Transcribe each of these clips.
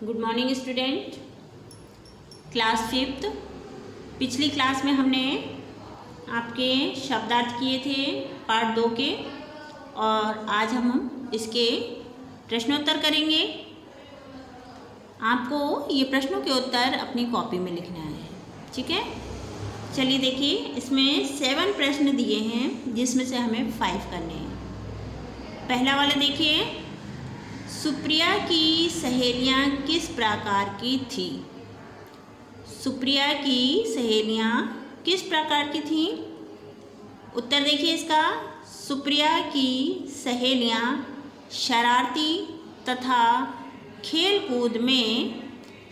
Good morning student. Class 5th। पिछली class में हमने आपके शब्दार्थ किए थे पार्ट 2 के, और आज हम इसके प्रश्नोत्तर करेंगे। आपको ये प्रश्नों के उत्तर अपनी कॉपी में लिखना है, ठीक है। चलिए देखिए, इसमें 7 प्रश्न दिए हैं जिसमें से हमें 5 करने हैं। पहला वाला देखिए, सुप्रिया की सहेलियां किस प्रकार की थी। सुप्रिया की सहेलियां किस प्रकार की थीं? उत्तर देखिए इसका, सुप्रिया की सहेलियां शरारती तथा खेल कूद में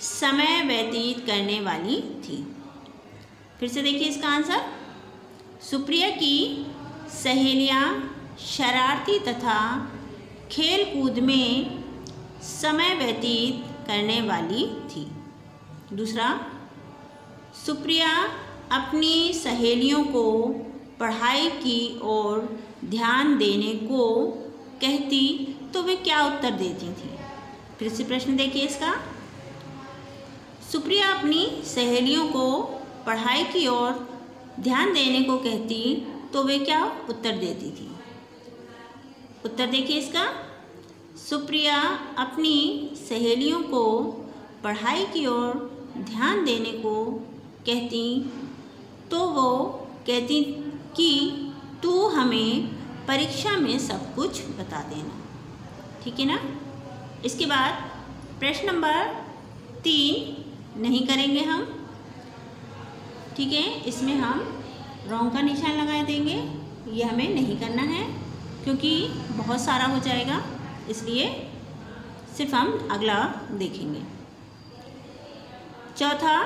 समय व्यतीत करने वाली थी। फिर से देखिए इसका आंसर, सुप्रिया की सहेलियां शरारती तथा खेल कूद में समय व्यतीत करने वाली थी। दूसरा, सुप्रिया अपनी सहेलियों को पढ़ाई की ओर ध्यान देने को कहती तो वे क्या उत्तर देती थी। फिर से प्रश्न देखिए इसका, सुप्रिया अपनी सहेलियों को पढ़ाई की ओर ध्यान देने को कहती तो वे क्या उत्तर देती थी। उत्तर देखिए इसका, सुप्रिया अपनी सहेलियों को पढ़ाई की ओर ध्यान देने को कहती तो वो कहती कि तू हमें परीक्षा में सब कुछ बता देना, ठीक है ना। इसके बाद प्रश्न नंबर 3 नहीं करेंगे हम, ठीक है। इसमें हम रॉन्ग का निशान लगा देंगे, ये हमें नहीं करना है क्योंकि बहुत सारा हो जाएगा, इसलिए सिर्फ हम अगला देखेंगे। चौथा,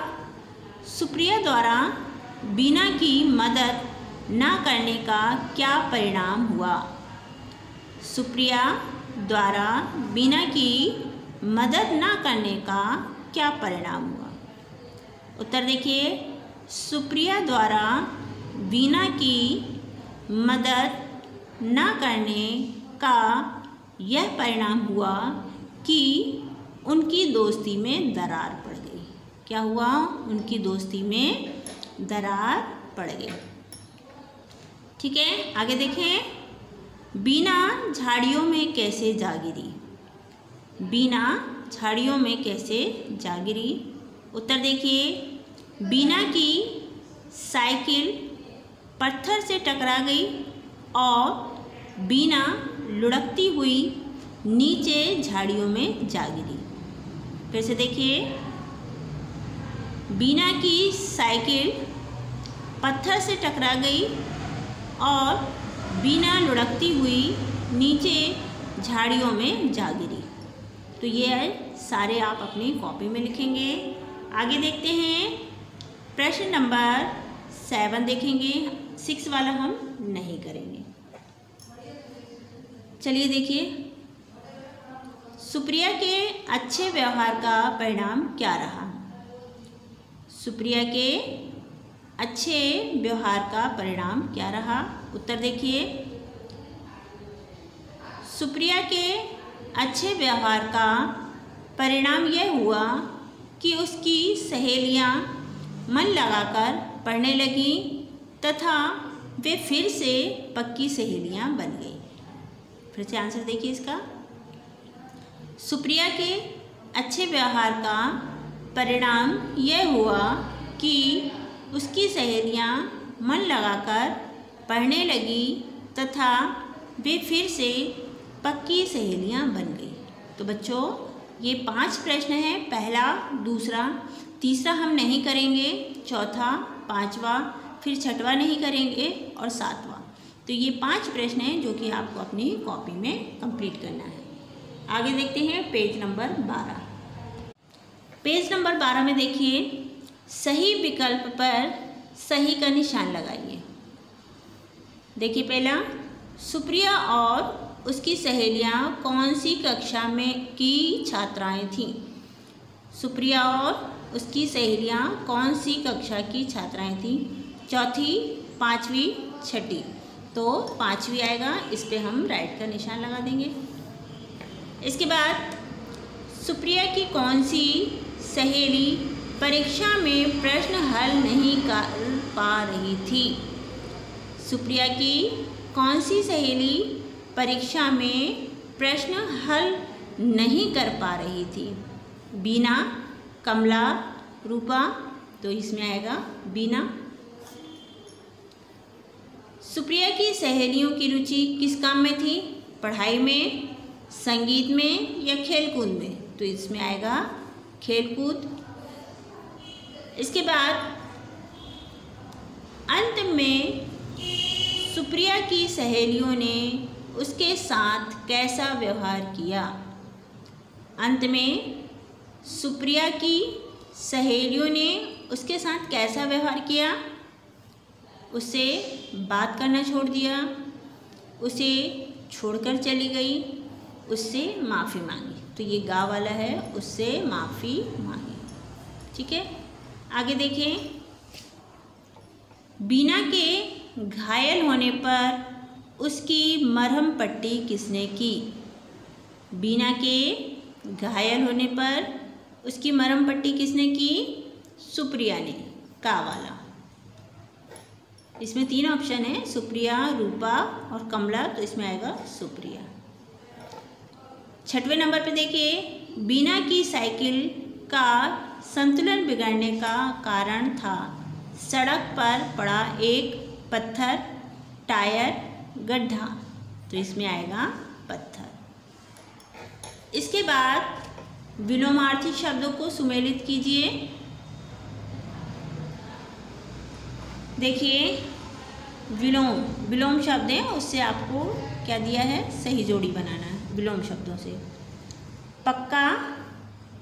सुप्रिया द्वारा बीना की मदद न करने का क्या परिणाम हुआ। सुप्रिया द्वारा बीना की मदद न करने का क्या परिणाम हुआ। उत्तर देखिए, सुप्रिया द्वारा बीना की मदद न करने का यह परिणाम हुआ कि उनकी दोस्ती में दरार पड़ गई। क्या हुआ? उनकी दोस्ती में दरार पड़ गई, ठीक है। आगे देखें, बीना झाड़ियों में कैसे जा गिरी। बीना झाड़ियों में कैसे जा गिरी। उत्तर देखिए, बीना की साइकिल पत्थर से टकरा गई और बीना लुढ़कती हुई नीचे झाड़ियों में जा गिरी। फिर से देखिए, बीना की साइकिल पत्थर से टकरा गई और बीना लुढ़कती हुई नीचे झाड़ियों में जा गिरी। तो ये सारे आप अपनी कॉपी में लिखेंगे। आगे देखते हैं, प्रश्न नंबर 7 देखेंगे, 6 वाला हम नहीं करेंगे। चलिए देखिए, सुप्रिया के अच्छे व्यवहार का परिणाम क्या रहा। सुप्रिया के अच्छे व्यवहार का परिणाम क्या रहा। उत्तर देखिए, सुप्रिया के अच्छे व्यवहार का परिणाम यह हुआ कि उसकी सहेलियां मन लगाकर पढ़ने लगीं तथा वे फिर से पक्की सहेलियां बन गईं। फिर से आंसर देखिए इसका, सुप्रिया के अच्छे व्यवहार का परिणाम यह हुआ कि उसकी सहेलियां मन लगाकर पढ़ने लगी तथा वे फिर से पक्की सहेलियां बन गई। तो बच्चों, ये 5 प्रश्न हैं, पहला, दूसरा, तीसरा हम नहीं करेंगे, चौथा, 5वां, फिर 6वां नहीं करेंगे और 7वां। तो ये 5 प्रश्न हैं जो कि आपको अपनी कॉपी में कंप्लीट करना है। आगे देखते हैं पेज नंबर 12। पेज नंबर 12 में देखिए, सही विकल्प पर सही का निशान लगाइए। देखिए पहला, सुप्रिया और उसकी सहेलियां कौन सी कक्षा में की छात्राएं थीं। सुप्रिया और उसकी सहेलियां कौन सी कक्षा की छात्राएं थीं। चौथी, 5वीं, 6ठी। तो 5वीं आएगा, इस पे हम राइट का निशान लगा देंगे। इसके बाद सुप्रिया की कौन सी सहेली परीक्षा में प्रश्न हल नहीं कर पा रही थी? सुप्रिया की कौन सी सहेली परीक्षा में प्रश्न हल नहीं कर पा रही थी? बीना, कमला, रूपा। तो इसमें आएगा बीना। सुप्रिया की सहेलियों की रुचि किस काम में थी? पढ़ाई में, संगीत में या खेलकूद में? तो इसमें आएगा खेलकूद। इसके बाद अंत में सुप्रिया की सहेलियों ने उसके साथ कैसा व्यवहार किया? अंत में सुप्रिया की सहेलियों ने उसके साथ कैसा व्यवहार किया? उससे बात करना छोड़ दिया, उसे छोड़कर चली गई, उससे माफ़ी मांगी। तो ये गा वाला है, उससे माफ़ी मांगी। ठीक है, आगे देखें। बीना के घायल होने पर उसकी मरहम पट्टी किसने की? बीना के घायल होने पर उसकी मरहम पट्टी किसने की? सुप्रिया ने, का वाला। इसमें 3 ऑप्शन है, सुप्रिया, रूपा और कमला। तो इसमें आएगा सुप्रिया। 6वें नंबर पे देखिए, बीना की साइकिल का संतुलन बिगड़ने का कारण था सड़क पर पड़ा एक पत्थर, टायर, गड्ढा। तो इसमें आएगा पत्थर। इसके बाद विलोमार्थी शब्दों को सुमेलित कीजिए। देखिए, विलोम शब्द है, उससे आपको क्या दिया है? सही जोड़ी बनाना है विलोम शब्दों से। पक्का,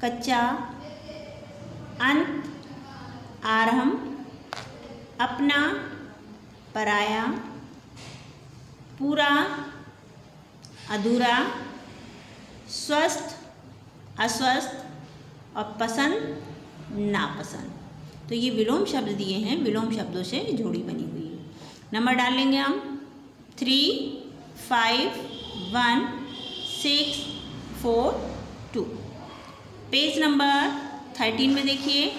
कच्चा, अंत, आरंभ, अपना, पराया, पूरा, अधूरा, स्वस्थ, अस्वस्थ और पसंद, नापसंद। तो ये विलोम शब्द दिए हैं, विलोम शब्दों से जोड़ी बनी हुई है। नंबर डाल लेंगे हम 3, 5, 1, 6, 4, 2। पेज नंबर 13 में देखिए,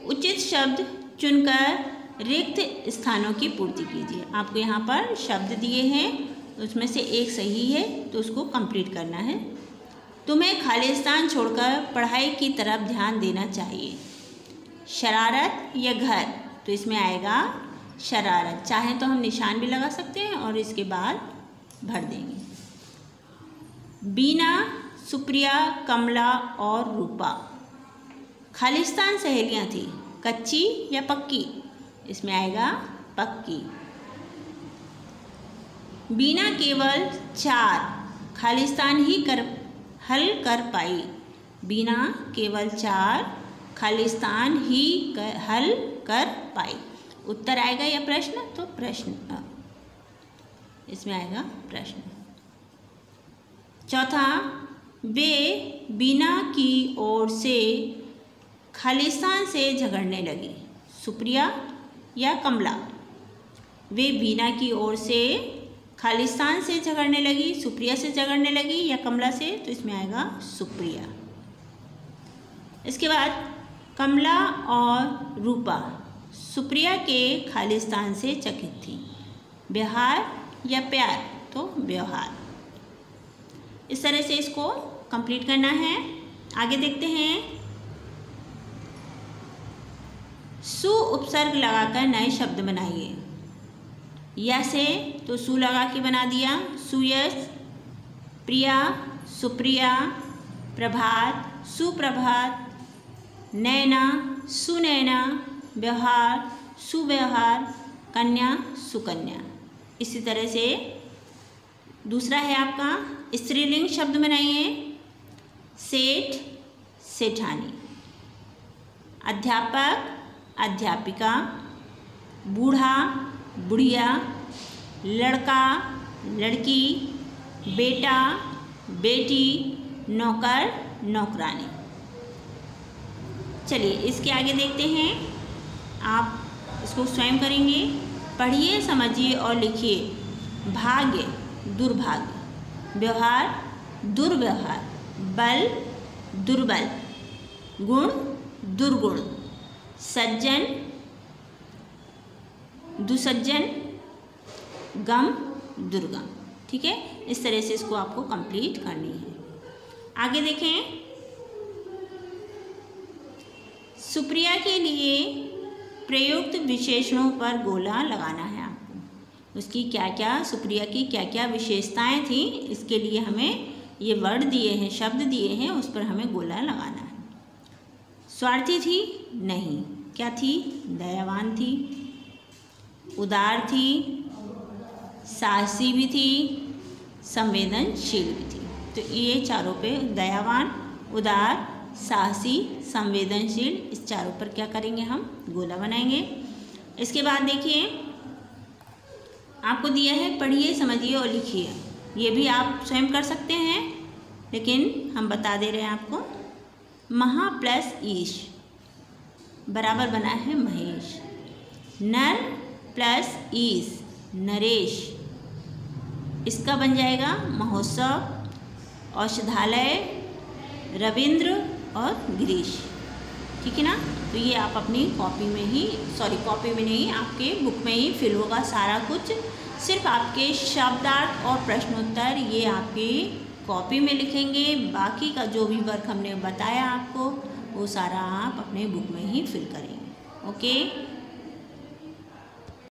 उचित शब्द चुनकर रिक्त स्थानों की पूर्ति कीजिए। आपको यहाँ पर शब्द दिए हैं, उसमें से एक सही है तो उसको कंप्लीट करना है। तुम्हें खालिस्तान छोड़कर पढ़ाई की तरफ ध्यान देना चाहिए। शरारत या घर? तो इसमें आएगा शरारत। चाहे तो हम निशान भी लगा सकते हैं और इसके बाद भर देंगे। बीना, सुप्रिया, कमला और रूपा खालिस्तान सहेलियां थी, कच्ची या पक्की? इसमें आएगा पक्की। बीना केवल 4 खालिस्तान ही हल कर पाई। बीना केवल 4 खालिस्तान ही हल कर पाई। उत्तर आएगा या प्रश्न? तो प्रश्न, इसमें आएगा प्रश्न। चौथा, वे बीना की ओर से खालिस्तान से झगड़ने लगी। सुप्रिया या कमला? वे बीना की ओर से खालिस्तान से झगड़ने लगी, सुप्रिया से झगड़ने लगी या कमला से? तो इसमें आएगा सुप्रिया। इसके बाद कमला और रूपा सुप्रिया के खालिस्तान से चकित थी। व्यवहार या प्यार? तो व्यवहार। इस तरह से इसको कंप्लीट करना है। आगे देखते हैं। सु उपसर्ग लगाकर नए शब्द बनाइए। या से तो सु लगा के बना दिया, सुयश, प्रिया, सुप्रिया, प्रभात, सुप्रभात, नैना, सुनैना, व्यवहार, सुव्यवहार, कन्या, सुकन्या। इसी तरह से दूसरा है आपका स्त्रीलिंग शब्द बनाइए। सेठ, सेठानी, अध्यापक, अध्यापिका, बूढ़ा, बुढ़िया, लड़का, लड़की, बेटा, बेटी, नौकर, नौकरानी। चलिए इसके आगे देखते हैं। आप इसको स्वयं करेंगे। पढ़िए, समझिए और लिखिए। भाग्य दुर्भाग्य, व्यवहार दुर्व्यवहार, बल दुर्बल, गुण दुर्गुण, सज्जन दुसज्जन, गम दुर्गम। ठीक है, इस तरह से इसको आपको कंप्लीट करनी है। आगे देखें, सुप्रिया के लिए प्रयुक्त विशेषणों पर गोला लगाना है आपको। उसकी क्या क्या, सुप्रिया की क्या क्या विशेषताएं थी, इसके लिए हमें ये वर्ड दिए हैं, शब्द दिए हैं, उस पर हमें गोला लगाना है। स्वार्थी थी? नहीं। क्या थी? दयावान थी, उदार थी, साहसी भी थी, संवेदनशील भी थी। तो ये चारों पे, दयावान, उदार, साहसी, संवेदनशील, इस चारों पर क्या करेंगे हम? गोला बनाएंगे। इसके बाद देखिए, आपको दिया है पढ़िए, समझिए और लिखिए। ये भी आप स्वयं कर सकते हैं, लेकिन हम बता दे रहे हैं आपको। महा प्लस ईश बराबर बना है महेश। नर प्लस ईश नरेश, इसका बन जाएगा महोत्सव, औषधालय, रविंद्र और गिरीश। ठीक है ना? तो ये आप अपनी कॉपी में ही, कॉपी में नहीं, आपके बुक में ही फिल होगा सारा कुछ। सिर्फ आपके शब्दार्थ और प्रश्नोत्तर ये आपकी कॉपी में लिखेंगे। बाकी का जो भी वर्क हमने बताया आपको, वो सारा आप अपने बुक में ही फिल करेंगे। ओके।